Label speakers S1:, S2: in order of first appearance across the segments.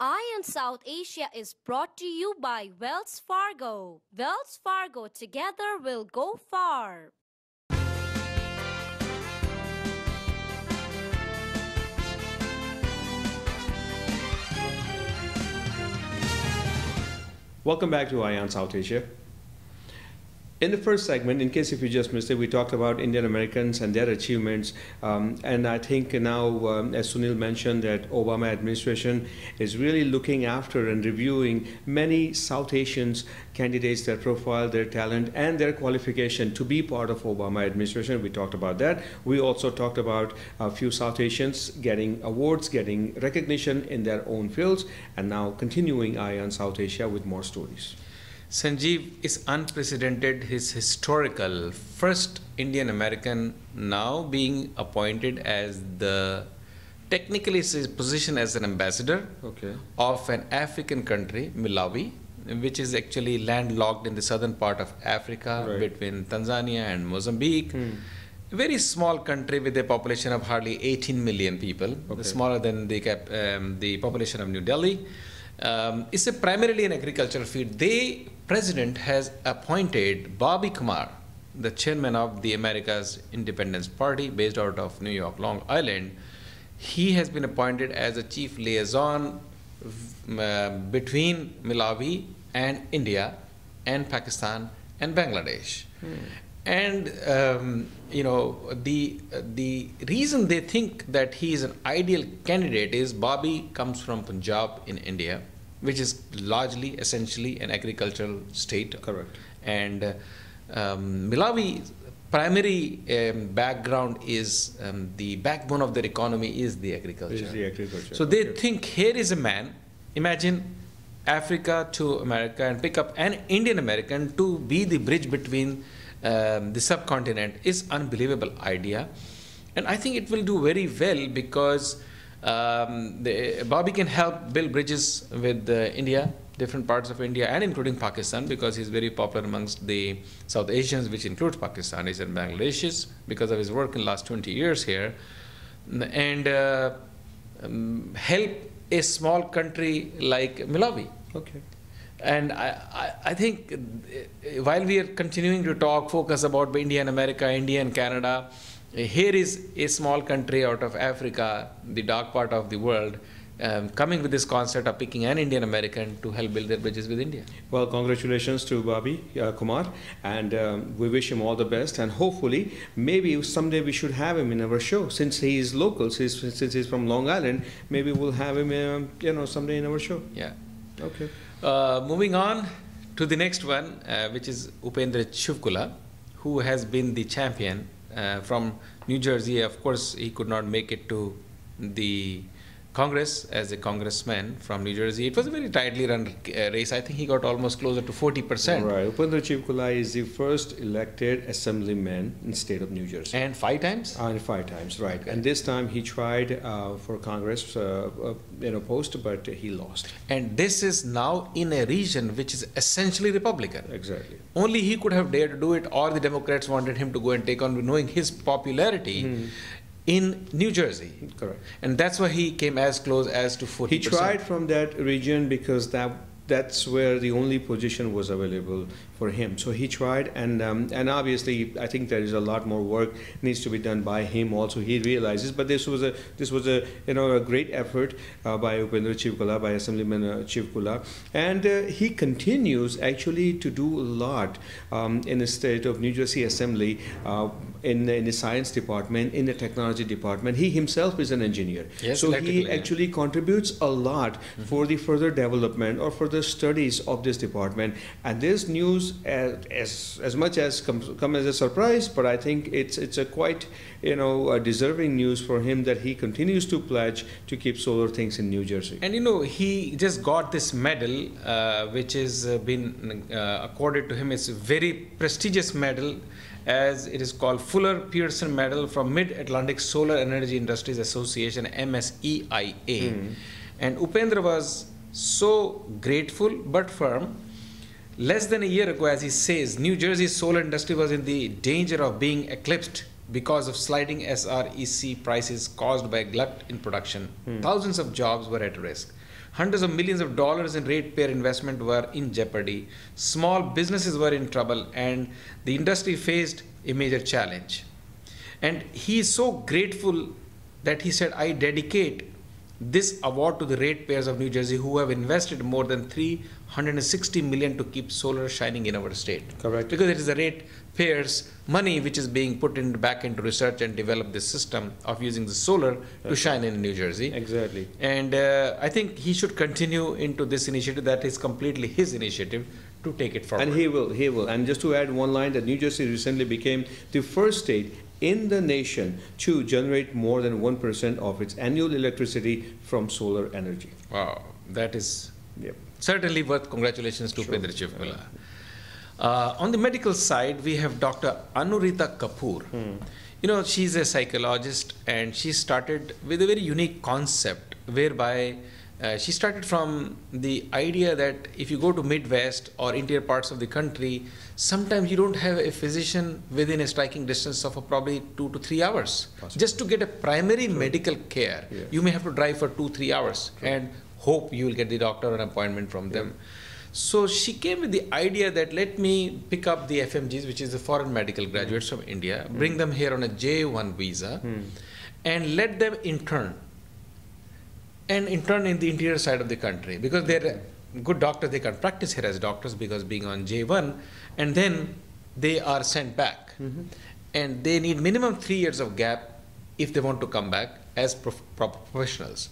S1: Eye on South Asia is brought to you by Wells Fargo. Wells Fargo, together we'll go far.
S2: Welcome back to Eye on South Asia. In the first segment, in case if you just missed it, we talked about Indian Americans and their achievements. And I think now, as Sunil mentioned, that Obama administration is really looking after and reviewing many South Asians candidates, their profile, their talent, and their qualification to be part of Obama administration. We talked about that. We also talked about a few South Asians getting awards, getting recognition in their own fields, and now continuing Eye on South Asia with more stories.
S3: Sanjeev is unprecedented. His historical first Indian American now being appointed as the technically his position as an ambassador of an African country, Malawi, which is actually landlocked in the southern part of Africa between Tanzania and Mozambique. A very small country with a population of hardly 18 million people, smaller than the population of New Delhi. It's primarily an agricultural field. The president has appointed Bobby Kumar, the chairman of the America's Independence Party, based out of New York, Long Island. He has been appointed as a chief liaison between Malawi and India and Pakistan and Bangladesh. And you know, the reason they think that he is an ideal candidate is Bobby comes from Punjab in India, which is largely, essentially, an agricultural state.
S2: Correct.
S3: And Malawi's primary background is the backbone of their economy is the agriculture.
S2: Is the agriculture.
S3: So they think here is a man. Imagine Africa to America and pick up an Indian American to be the bridge between the subcontinent is unbelievable idea, and I think it will do very well because Bobby can help build bridges with India, different parts of India, and including Pakistan, because he's very popular amongst the South Asians, which includes Pakistanis and Bangladeshis, because of his work in the last 20 years here, and help a small country like Malawi. And I think while we are continuing to focus about India and America, India and Canada, here is a small country out of Africa, the dark part of the world, coming with this concept of picking an Indian American to help build their bridges with India.
S2: Well, congratulations to Bobby Kumar, and we wish him all the best. And hopefully, maybe someday we should have him in our show. Since he is local, since he's from Long Island, maybe we'll have him, someday in our show.
S3: Yeah.
S2: Okay.
S3: Moving on to the next one, which is Upendra Chivukula, who has been the champion from New Jersey. Of course, he could not make it to the Congress as a congressman from New Jersey. It was a very tightly run race. I think he got almost closer to 40%.
S2: Right. Upendra Chivukula is the first elected assemblyman in the state of New Jersey.
S3: And 5 times?
S2: And 5 times, right. Okay. And this time he tried for Congress post, but he lost.
S3: And this is now in a region which is essentially Republican.
S2: Exactly.
S3: Only he could have dared to do it, or the Democrats wanted him to go and take on, knowing his popularity in New Jersey.
S2: Correct.
S3: And that's why he came as close as to 40%.
S2: He tried from that region because that's where the only position was available for him. So he tried, and obviously I think there is a lot more work needs to be done by him also. He realizes, but this was a great effort by Upendra Chivukula, by Assemblyman Chivukula, and he continues actually to do a lot in the state of New Jersey Assembly, in the science department, in the technology department. He himself is an engineer,
S3: yes,
S2: so he actually contributes a lot for the further development or for the studies of this department. And this news, as much as come as a surprise, but I think it's a quite a deserving news for him that he continues to pledge to keep solar things in New Jersey.
S3: And he just got this medal, which has been accorded to him. It's a very prestigious medal, as it is called Fuller Pearson Medal from Mid-Atlantic Solar Energy Industries Association, MSEIA. And Upendra was so grateful but firm. Less than a year ago, as he says, New Jersey's solar industry was in the danger of being eclipsed because of sliding SREC prices caused by glut in production. Thousands of jobs were at risk. Hundreds of millions of dollars in ratepayer investment were in jeopardy. Small businesses were in trouble, and the industry faced a major challenge. And he is so grateful that he said, I dedicate this award to the ratepayers of New Jersey who have invested more than $360 million to keep solar shining in our state.
S2: Correct.
S3: Because it is the ratepayers' money which is being put back into research and develop this system of using the solar to shine in New Jersey.
S2: Exactly.
S3: And I think he should continue into this initiative. That is completely his initiative to take it forward.
S2: And he will. And just to add one line, that New Jersey recently became the first state in the nation to generate more than 1% of its annual electricity from solar energy.
S3: Wow, that is
S2: Yep.
S3: certainly worth congratulations to
S2: Sure.
S3: Pedro Chivmula. On the medical side, we have Dr. Anurita Kapoor. You know, she's a psychologist, and she started with a very unique concept whereby she started from the idea that if you go to Midwest or interior parts of the country, sometimes you don't have a physician within a striking distance of probably 2 to 3 hours.
S2: Possible.
S3: Just to get a primary medical care,
S2: Yeah.
S3: you may have to drive for 2-3 hours and hope you will get the doctor an appointment from them. So she came with the idea that let me pick up the FMGs, which is the foreign medical graduates from India, bring them here on a J1 visa, and let them intern. And intern in the interior side of the country, because they're good doctors, they can practice here as doctors because being on J1, and then they are sent back. And they need minimum 3 years of gap if they want to come back as professionals.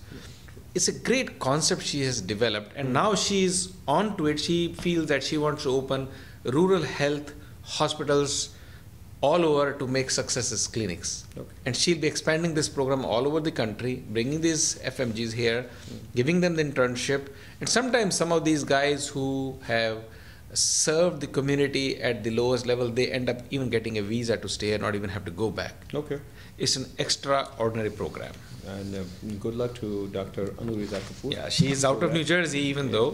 S3: It's a great concept she has developed, and now she is on to it. She feels that she wants to open rural health hospitals all over to make successes clinics.
S2: Okay.
S3: And she'll be expanding this program all over the country, bringing these FMGs here, giving them the internship. And sometimes some of these guys who have served the community at the lowest level, they end up even getting a visa to stay and not even have to go back.
S2: Okay.
S3: It's an extraordinary program.
S2: And good luck to Dr. Anurita Kapoor.
S3: Yeah, she is out of New Jersey even though,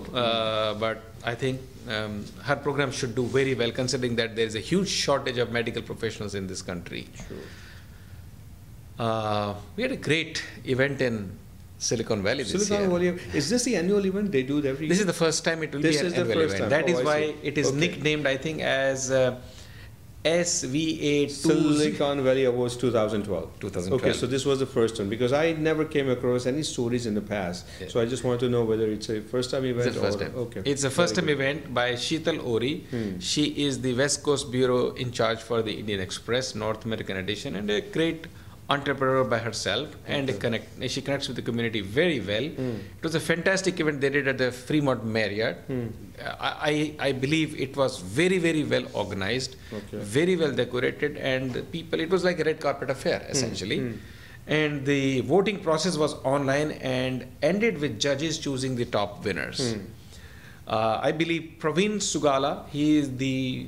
S3: but I think her program should do very well considering that there is a huge shortage of medical professionals in this country.
S2: Sure.
S3: We had a great event in Silicon Valley this
S2: Silicon
S3: year.
S2: Valley. Is this the annual event they do every year?
S3: This is the first time it will
S2: This
S3: be
S2: is
S3: an
S2: the
S3: annual
S2: first
S3: event.
S2: time.
S3: That is
S2: I
S3: why
S2: see.
S3: it is
S2: Okay.
S3: nicknamed, I think, as SVA
S2: Silicon Valley Awards 2012.
S3: 2012.
S2: Okay, so this was the first one because I never came across any stories in the past.
S3: Yeah.
S2: So I just want to know whether it's a first time event
S3: It's the first
S2: or
S3: time.
S2: okay.
S3: It's a first time
S2: Very good.
S3: event by Sheetal Ori. She is the West Coast Bureau in charge for the Indian Express North American edition, and a great entrepreneur by herself, and she connects with the community very well. It was a fantastic event they did at the Fremont Marriott. I believe it was very, very well organized,
S2: Okay.
S3: very well decorated, and people, it was like a red carpet affair essentially. And the voting process was online and ended with judges choosing the top winners. I believe Praveen Sugala, he is the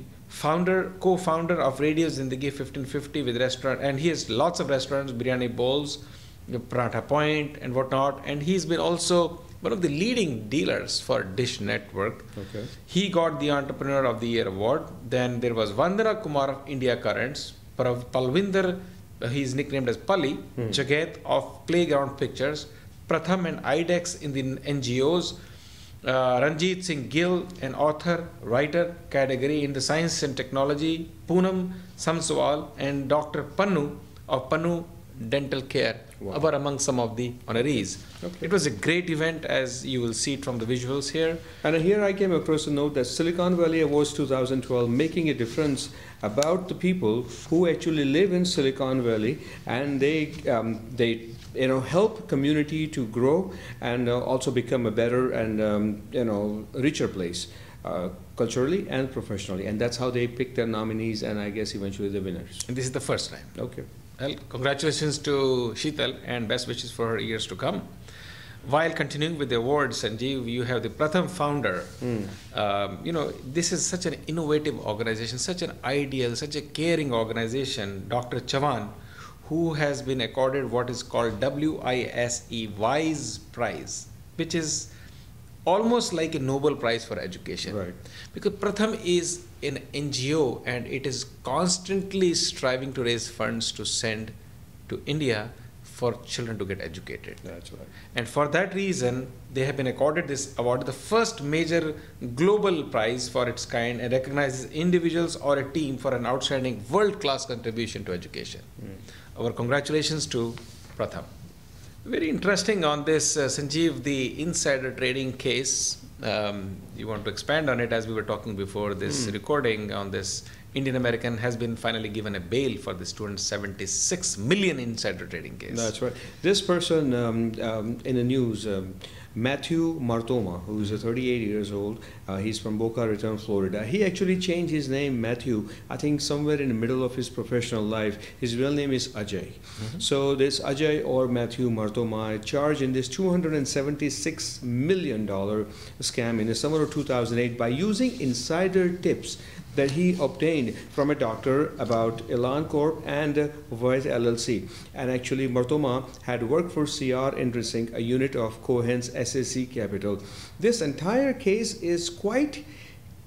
S3: co-founder of Radio Zindagi 1550 with restaurant, and he has lots of restaurants, Biryani Bowls, Paratha Point and whatnot, and he's been also one of the leading dealers for Dish Network.
S2: Okay.
S3: He got the Entrepreneur of the Year award. Then there was Vandana Kumar of India Currents, Palvinder, he is nicknamed as Pali, Jagat of Playground Pictures, Pratham and IDEX in the NGOs, Ranjit Singh Gill, an author, writer category in the science and technology, Poonam Samswal, and Dr. Pannu of Pannu Dental Care were among some of the honorees.
S2: Okay.
S3: It was a great event, as you will see it from the visuals here.
S2: And here I came across a note that Silicon Valley Awards 2012 making a difference about the people who actually live in Silicon Valley, and they help community to grow and also become a better and richer place culturally and professionally, and that's how they pick their nominees and I guess eventually the winners.
S3: And this is the first time.
S2: Okay.
S3: Well, congratulations to Sheetal and best wishes for her years to come. While continuing with the awards, Sanjeev, you have the Pratham founder. This is such an innovative organization, such an ideal, such a caring organization, Dr. Chavan, who has been accorded what is called WISE Prize, which is almost like a Nobel Prize for education.
S2: Right.
S3: Because Pratham is an NGO and it is constantly striving to raise funds to send to India for children to get educated.
S2: That's right.
S3: And for that reason, they have been accorded this award, the first major global prize for its kind, and recognizes individuals or a team for an outstanding world-class contribution to education. Our congratulations to Pratham. Very interesting on this, Sanjeev, the insider trading case. You want to expand on it, as we were talking before this recording on this. Indian American has been finally given a bail for this 276 million insider trading case.
S2: That's right. This person in the news, Matthew Martoma, who is 38 years old, he's from Boca Raton, Florida. He actually changed his name, Matthew, I think somewhere in the middle of his professional life. His real name is Ajay. So this Ajay or Matthew Martoma charged in this $276 million scam in the summer of 2008 by using insider tips that he obtained from a doctor about Elan Corp and Voith LLC. And actually, Martoma had worked for CR Interesync, a unit of Cohen's SAC Capital. This entire case is quite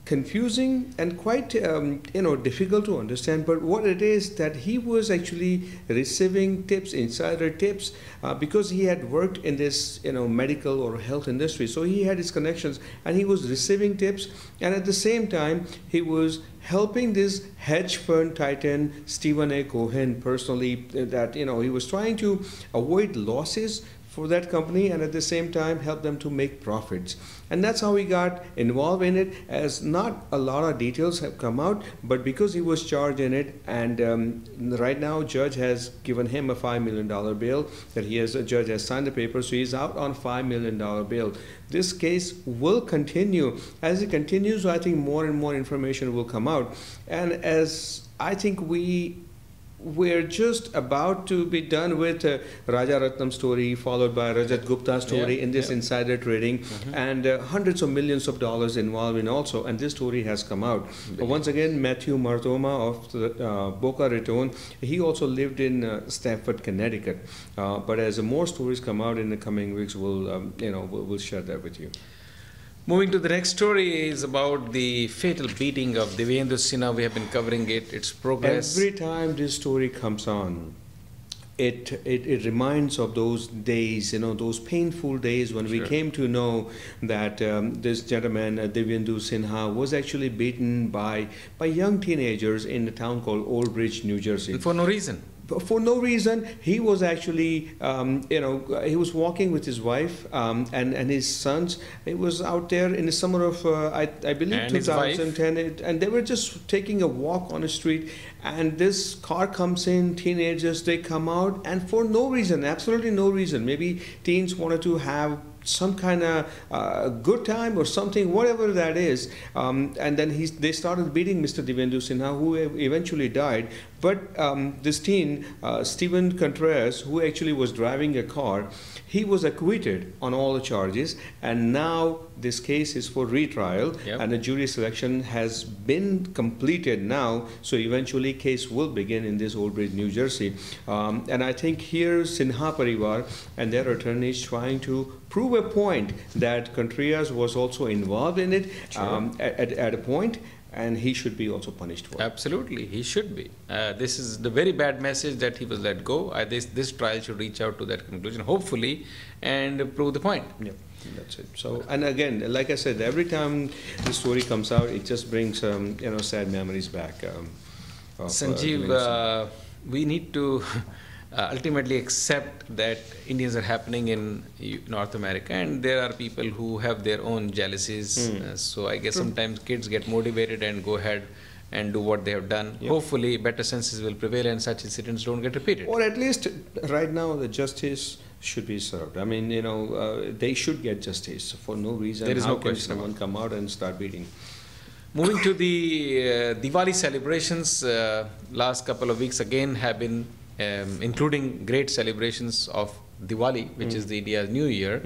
S2: confusing and quite difficult to understand, but what it is that he was actually receiving tips, insider tips, because he had worked in this medical or health industry, so he had his connections and he was receiving tips, and at the same time he was helping this hedge fund titan Stephen A. Cohen personally, that he was trying to avoid losses for that company and at the same time help them to make profits. And that's how he got involved in it, as not a lot of details have come out, but because he was charged in it, and right now judge has given him a $5 million bail, that judge has signed the paper, so he's out on $5 million bail. This case will continue. As it continues, I think more and more information will come out. And as I think we're just about to be done with Rajaratnam story, followed by Rajat Gupta story in this insider trading, and hundreds of millions of dollars involved in also. And this story has come out. Once again, Matthew Martoma of the, Boca Raton, he also lived in Stamford, Connecticut. But as more stories come out in the coming weeks, we'll share that with you.
S3: Moving to the next story is about the fatal beating of Divyendu Sinha. We have been covering it, its progress.
S2: Every time this story comes on, it reminds of those days, those painful days when we came to know that this gentleman, Divyendu Sinha, was actually beaten by young teenagers in a town called Old Bridge, New Jersey.
S3: For no reason.
S2: For no reason. He was actually, he was walking with his wife and his sons. It was out there in the summer of, I believe,
S3: and
S2: 2010. And they were just taking a walk on the street. And this car comes in, teenagers, they come out. And for no reason, absolutely no reason. Maybe teens wanted to have some kind of good time or something, whatever that is. And then they started beating Mr. Divyendu Sinha, who eventually died. But this teen, Stephen Contreras, who actually was driving a car, he was acquitted on all the charges. And now this case is for retrial. And the jury selection has been completed now. So eventually case will begin in this Old Bridge, New Jersey. And I think here Sinha Parivar and their attorneys trying to prove a point that Contreras was also involved in it at a point, and he should be also punished for it.
S3: Absolutely, he should be. This is the very bad message that he was let go. This trial should reach out to that conclusion, hopefully, and prove the point.
S2: Yeah, that's it. So, and again, like I said, every time the story comes out, it just brings sad memories back.
S3: Sanjeev, we need to ultimately accept that Indians are happening in North America, and there are people who have their own jealousies. So I guess sometimes kids get motivated and go ahead and do what they have done. Hopefully better senses will prevail and such incidents don't get repeated.
S2: Or at least right now the justice should be served. I mean, they should get justice for no reason.
S3: There is
S2: How
S3: no
S2: can
S3: question
S2: someone come out and start beating?
S3: Moving to the Diwali celebrations, last couple of weeks again have been including great celebrations of Diwali, which is the India's New Year.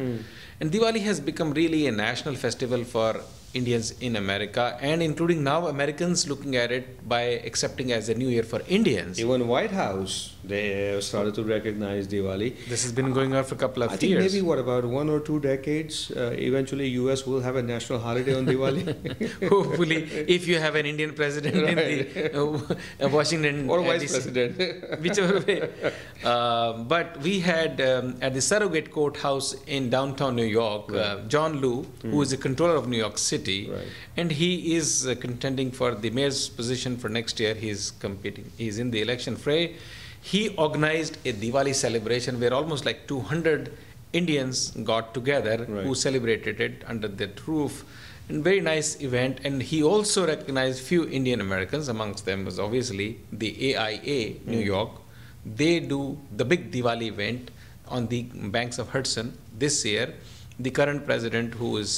S3: And Diwali has become really a national festival for Indians in America, and including now Americans looking at it by accepting as a new year for Indians.
S2: Even White House, they have started to recognize Diwali.
S3: This has been going on for a couple of
S2: I think
S3: years.
S2: maybe what about 1 or 2 decades? Eventually, US will have a national holiday on Diwali.
S3: Hopefully, if you have an Indian president in the Washington
S2: Or vice
S3: DC,
S2: president.
S3: whichever way. But we had at the Surrogate Courthouse in downtown New York, John Liu, who is the controller of New York City,
S2: Right.
S3: and he is contending for the mayor's position for next year. He's competing. He's in the election fray. He organized a Diwali celebration where almost like 200 Indians got together
S2: Right.
S3: who celebrated it under that roof. And very nice event. And he also recognized few Indian Americans. Amongst them was obviously the AIA New York. They do the big Diwali event on the banks of Hudson this year. The current president, who is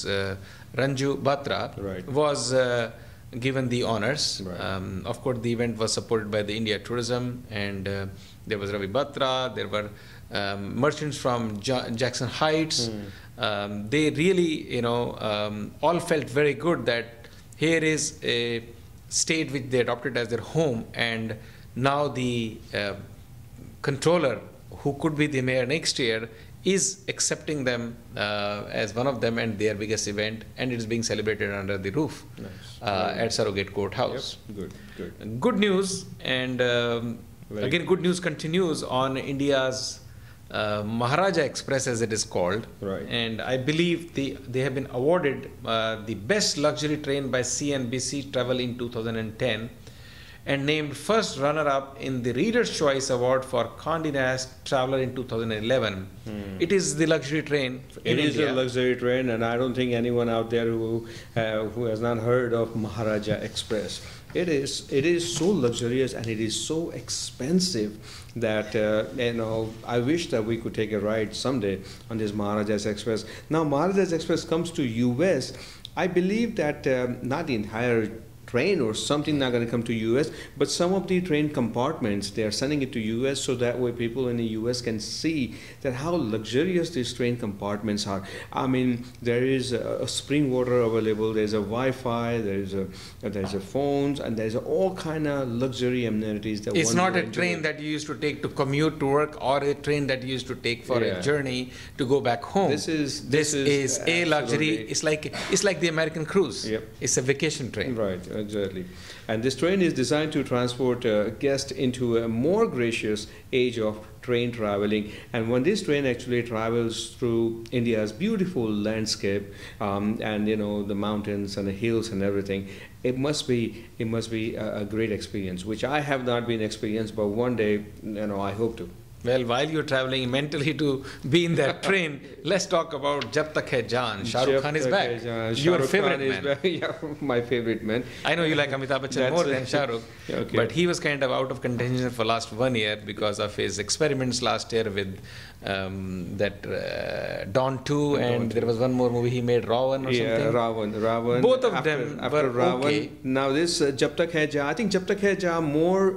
S3: Ranju Batra,
S2: Right.
S3: was given the honors.
S2: Right.
S3: Of course, the event was supported by the India Tourism, and there was Ravi Batra. There were merchants from Jackson Heights. They really, all felt very good that here is a state which they adopted as their home, and now the controller, who could be the mayor next year, is accepting them as one of them and their biggest event, and it is being celebrated under the roof at Surrogate Courthouse.
S2: Yep. Good.
S3: Good news, and
S2: Very
S3: again, good news continues on India's Maharaja Express, as it is called.
S2: Right.
S3: And I believe they have been awarded the best luxury train by CNBC Travel in 2010, and named first runner-up in the Reader's Choice Award for Condé Nast Traveler in 2011. It is the luxury train in
S2: It is
S3: India.
S2: a luxury train, and I don't think anyone out there who has not heard of Maharaja Express. It is so luxurious and it is so expensive that I wish that we could take a ride someday on this Maharaja's Express. Now, Maharaja's Express comes to US. I believe that not the entire train or something not going to come to US, but some of the train compartments, they are sending it to US so that way people in the US can see that how luxurious these train compartments are. I mean, there is a spring water available, there's a Wi-Fi, there's a phones, and there's all kind of luxury amenities that
S3: It's
S2: one
S3: not
S2: will
S3: a train
S2: enjoy.
S3: that you used to take to commute to work, or a train that you used to take for
S2: Yeah.
S3: a journey to go back home.
S2: This is
S3: a luxury.
S2: absolutely-
S3: It's like the American cruise.
S2: Yep.
S3: It's a vacation train.
S2: Right, exactly. And this train is designed to transport guests into a more gracious age of train traveling. And when this train actually travels through India's beautiful landscape, and the mountains and the hills and everything, it must be a great experience, which I have not been experienced, but one day, I hope to.
S3: Well, while you're traveling mentally to be in that train, let's talk about Jab Tak Hai Jaan. Shah Rukh Khan is back. Your favorite man.
S2: Yeah, my favorite man.
S3: I know you like Amitabh Bachchan more than Shah Rukh,
S2: Okay.
S3: but he was kind of out of contention for last 1 year because of his experiments last year with that Dawn 2, and there was one more movie he made, Ravan or
S2: Yeah,
S3: something.
S2: Ravan.
S3: Both of
S2: after,
S3: them
S2: after
S3: were
S2: Ravan.
S3: okay.
S2: Now this Jab Tak Hai Jaan, I think Jab Tak Hai Jaan more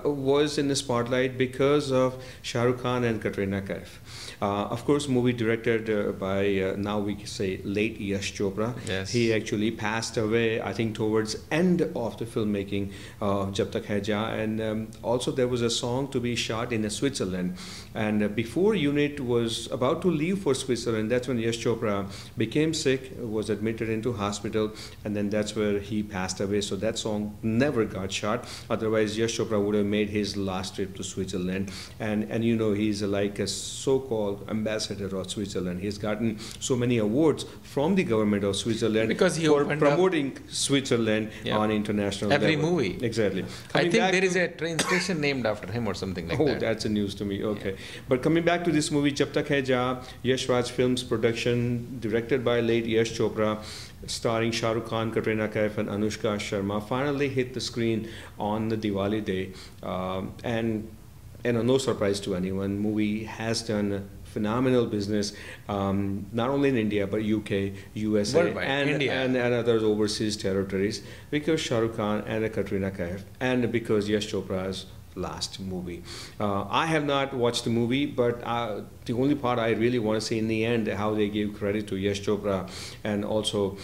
S2: was in the spotlight because of Shah Rukh Khan and Katrina Kaif. Of course, movie directed by now we can say late Yash Chopra.
S3: Yes.
S2: He actually passed away, I think, towards end of the filmmaking of Jab Tak Hai Jaan, and also there was a song to be shot in Switzerland. And before unit was about to leave for Switzerland, that's when Yash Chopra became sick, was admitted into hospital, and then that's where he passed away. So that song never got shot. Otherwise, Yash Chopra would have made his last trip to Switzerland. And he's like a so-called ambassador of Switzerland. He's gotten so many awards from the government of Switzerland
S3: Because he
S2: for
S3: opened up
S2: promoting Switzerland on international
S3: every
S2: level.
S3: movie.
S2: Exactly.
S3: I
S2: Coming
S3: think
S2: back
S3: there
S2: to-
S3: is a train station named after him or something like
S2: Oh,
S3: that.
S2: that's a news to me. Okay. But coming back to this movie, Jab Tak Hai Jaan, Yash Raj Films production, directed by late Yash Chopra, starring Shah Rukh Khan, Katrina Kaif, and Anushka Sharma, finally hit the screen on the Diwali day. And no surprise to anyone, movie has done phenomenal business, not only in India but UK, USA,
S3: Worldwide,
S2: and,
S3: India.
S2: and other overseas territories, because Shah Rukh Khan and Katrina Kaif, and because Yash Chopra's last movie. I have not watched the movie, but the only part I really want to see in the end how they give credit to Yash Chopra and also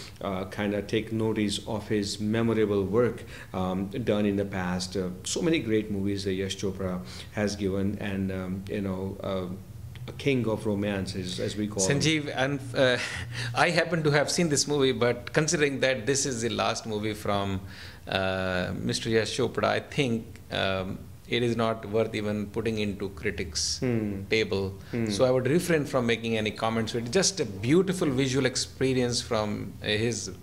S2: kind of take notice of his memorable work done in the past. So many great movies that Yash Chopra has given, and a king of romance, as we call him.
S3: Sanjeev, and I happen to have seen this movie, but considering that this is the last movie from Mr. Yash Chopra, I think it is not worth even putting into critics' table. So I would refrain from making any comments. It's just a beautiful visual experience from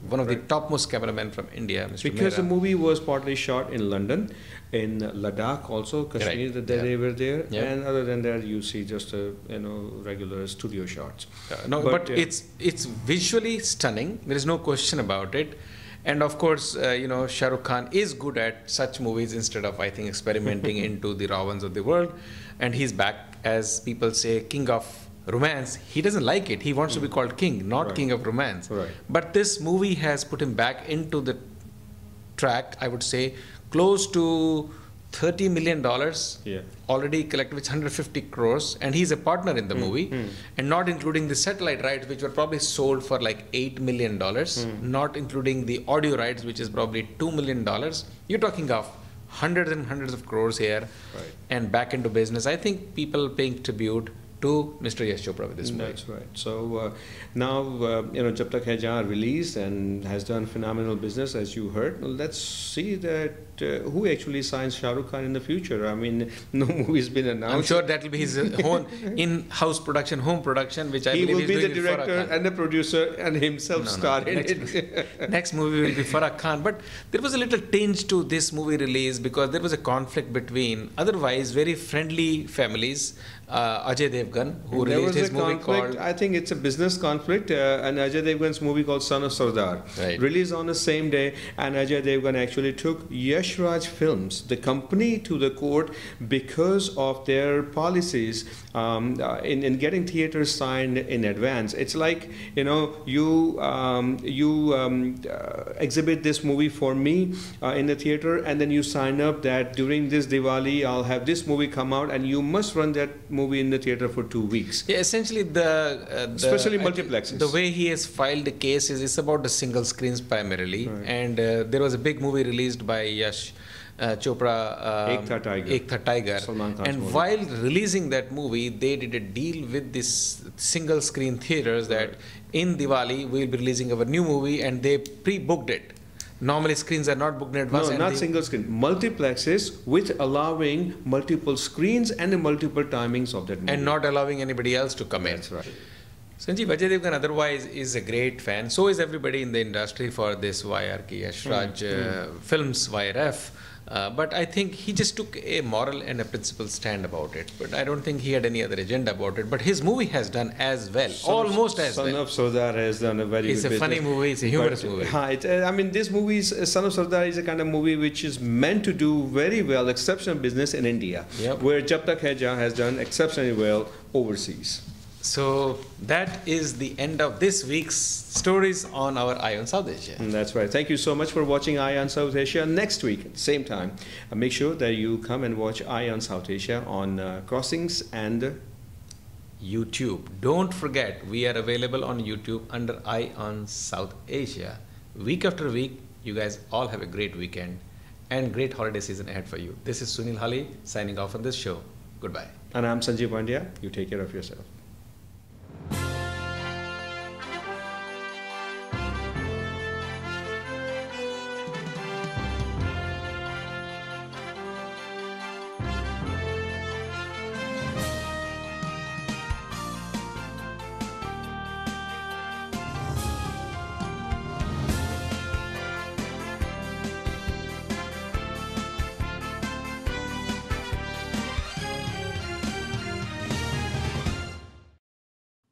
S3: one of the topmost cameramen from India, Mr.
S2: Because the
S3: Mehra.
S2: movie was partly shot in London, in Ladakh also, Kashmir, that they were there, and other than that, you see just regular studio shots.
S3: No, but it's visually stunning. There is no question about it. And of course, Shah Rukh Khan is good at such movies instead of, I think, experimenting into the Ravans of the world. And he's back, as people say, king of romance. He doesn't like it. He wants to be called king, not king of romance.
S2: Right.
S3: But this movie has put him back into the track, I would say, close to $30 million already collected, which 150 crores, and he's a partner in the movie, and not including the satellite rights, which were probably sold for like $8 million, not including the audio rights, which is probably $2 million. You're talking of hundreds and hundreds of crores here, and back into business. I think people paying tribute to Mr. Yash Chopra with this movie.
S2: That's right. So now, Jab Tak Hai Jaan released and has done phenomenal business, as you heard. Let's see that who actually signs Shah Rukh Khan in the future. I mean, no movie's been announced.
S3: I'm sure that will be his own in-house production, home production, which I
S2: he
S3: believe
S2: will
S3: he's
S2: be
S3: doing
S2: the
S3: with Farah
S2: director
S3: Khan.
S2: and the producer and himself star in it.
S3: Next movie will be Farah Khan. But there was a little tinge to this movie release because there was a conflict between otherwise very friendly families. Ajay Devgan, who released his movie called...
S2: I think it's a business conflict, and Ajay Devgan's movie called Son of Sardar, released on the same day, and Ajay Devgan actually took Yash Raj Films, the company, to the court because of their policies in getting theaters signed in advance. It's like, you exhibit this movie for me in the theater, and then you sign up that during this Diwali, I'll have this movie come out, and you must run that movie in the theater for 2 weeks.
S3: Yeah, essentially
S2: especially multiplexes.
S3: The way he has filed the case is it's about the single screens primarily, and there was a big movie released by Yash Chopra, Ek Tha Tiger, and
S2: movie.
S3: While releasing that movie, they did a deal with this single screen theaters that in Diwali we'll be releasing our new movie, and they pre-booked it. Normally screens are not booked in advance.
S2: No, not single screen. Multiplexes with allowing multiple screens and multiple timings of that movie.
S3: And not allowing anybody else to come in.
S2: That's right.
S3: Sanjeev, Ajay Devgan otherwise is a great fan. So is everybody in the industry for this YRK Yash Raj Films, YRF. But I think he just took a moral and a principled stand about it. But I don't think he had any other agenda about it. But his movie has done as well, almost as well.
S2: Son of Sardar has done a very good business.
S3: It's a funny movie, it's a humorous movie.
S2: I mean, this movie, Son of Sardar, is a kind of movie which is meant to do very well, exceptional business in India, where Jab Tak Hai Jaan has done exceptionally well overseas.
S3: So that is the end of this week's stories on our Eye on South Asia.
S2: That's right. Thank you so much for watching Eye on South Asia. Next week, at the same time, make sure that you come and watch Eye on South Asia on Crossings and
S3: YouTube. Don't forget, we are available on YouTube under Eye on South Asia. Week after week, you guys all have a great weekend and great holiday season ahead for you. This is Sunil Hali signing off on this show. Goodbye.
S2: And I'm Sanjeev Pandya. You take care of yourself.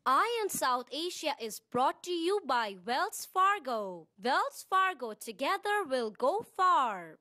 S1: Eye on South Asia is brought to you by Wells Fargo. Wells Fargo, together we'll go far.